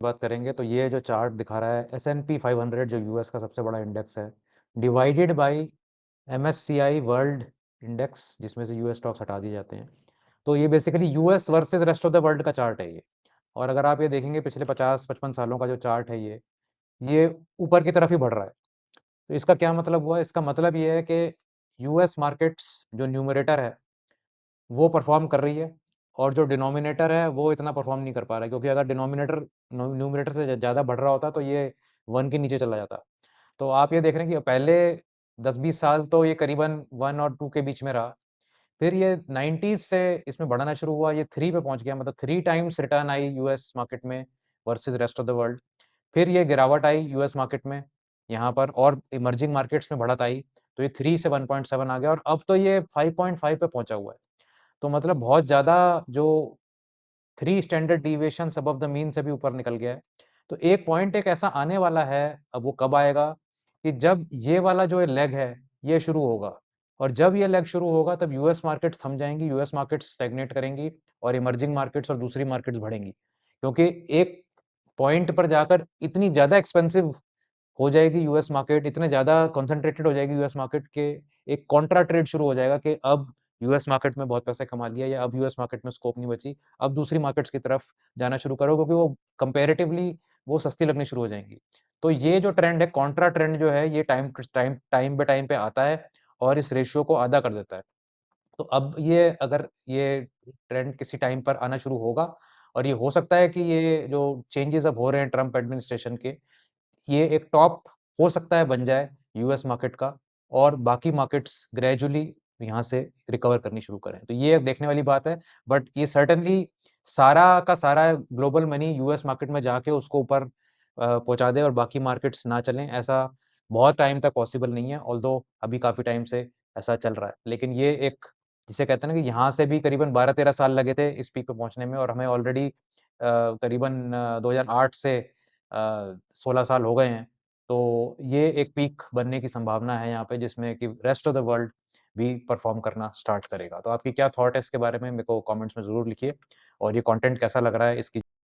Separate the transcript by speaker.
Speaker 1: बात करेंगे तो ये जो चार्ट दिखा रहा है S&P 500 जो यूएस का सबसे बड़ा इंडेक्स है, divided by MSCI world index जिसमें से यूएस स्टॉक्स हटा दिए जाते हैं। तो ये basically US versus rest of the world का चार्ट है ये। और अगर आप ये देखेंगे पिछले 50-55 सालों का जो चार्ट है ये ऊपर की तरफ ही बढ़ रहा है। तो इसका क्या मतलब हुआ? इसका मतलब ये है कि यूएस मार्केट्स जो न्यूमरेटर है वो परफ़ॉर्म कर रही है और जो डिनोमिनेटर है वो इतना परफ़ॉर्म नहीं कर पा रहा है, क्योंकि अगर डिनोमिनेटर न्यूमरेटर से ज़्यादा बढ़ रहा होता तो ये 1 के नीचे चला जाता। तो आप ये देख रहे हैं कि पहले 10-20 साल तो ये करीबन 1 और 2 के बीच में रहा। फिर ये 90s से इसमें बढ़ना शुरू हुआ, ये 3 पे पहुँच गया, मतलब 3 times return I US market में versus rest of the world. फिर ये गिरावट आई यूएस मार्केट में, यहाँ पर और इमर्जिंग मार्केट्स में बढ़त आई, तो ये 3 से 1.7 आ गया और अब तो ये 5.5 पे पहुँचा हुआ है। तो मतलब बहुत ज़्यादा जो 3 standard deviations above the mean से भी ऊपर निकल गया है। तो एक पॉइंट एक ऐसा आने वाला है, अब वो कब आएगा कि जब ये वाला जो लेग है, ये शुरू होगा और जब ये लेग शुरू होगा तब यूएस मार्केट्स थम जाएँगी, यूएस मार्केट्स स्टैग्नेट करेंगी और इमर्जिंग मार्केट्स और दूसरी मार्केट्स बढ़ेंगी। क्योंकि एक पॉइंट पर जाकर इतनी ज़्यादा एक्सपेंसिव हो जाएगी यूएस मार्केट, इतने ज़्यादा कंसंट्रेटेड हो जाएगी यूएस मार्केट के एक कॉन्ट्रा ट्रेड शुरू हो जाएगा कि अब यूएस मार्केट में बहुत पैसे कमा लिया या अब यूएस मार्केट में स्कोप नहीं बची, अब दूसरी मार्केट्स की तरफ जाना शुरू करो क्योंकि वो कंपैरेटिवली वो सस्ती लगनी शुरू हो जाएँगी। तो ये जो ट्रेंड है, कॉन्ट्रा ट्रेंड जो है, ये टाइम बाय टाइम पे आता है और इस रेशियो को आधा कर देता है। तो अब ये अगर ये ट्रेंड किसी टाइम पर आना शुरू होगा और ये हो सकता है कि ये जो चेंजेज़ अब हो रहे हैं ट्रम्प एडमिनिस्ट्रेशन के, ये एक टॉप हो सकता है बन जाए यूएस मार्केट का और बाकी मार्केट्स ग्रेजुअली यहाँ से रिकवर करनी शुरू करें। तो ये एक देखने वाली बात है, बट ये सर्टेनली सारा का सारा ग्लोबल मनी यूएस मार्केट में जाके उसको ऊपर पहुँचा दे और बाकी मार्केट्स ना चलें, ऐसा बहुत टाइम तक पॉसिबल नहीं है, ऑल्दो अभी काफ़ी टाइम से ऐसा चल रहा है। लेकिन ये एक जिसे कहते हैं ना कि यहाँ से भी करीबन 12-13 साल लगे थे इस पीक पे पहुँचने में और हमें ऑलरेडी करीबन 2008 से 16 साल हो गए हैं। तो ये एक पीक बनने की संभावना है यहाँ पे जिसमें कि रेस्ट ऑफ द वर्ल्ड भी परफ़ॉर्म करना स्टार्ट करेगा। तो आपकी क्या थॉट है इसके बारे में? मेरे को कमेंट्स में ज़रूर लिखिए और ये कंटेंट कैसा लग रहा है इसकी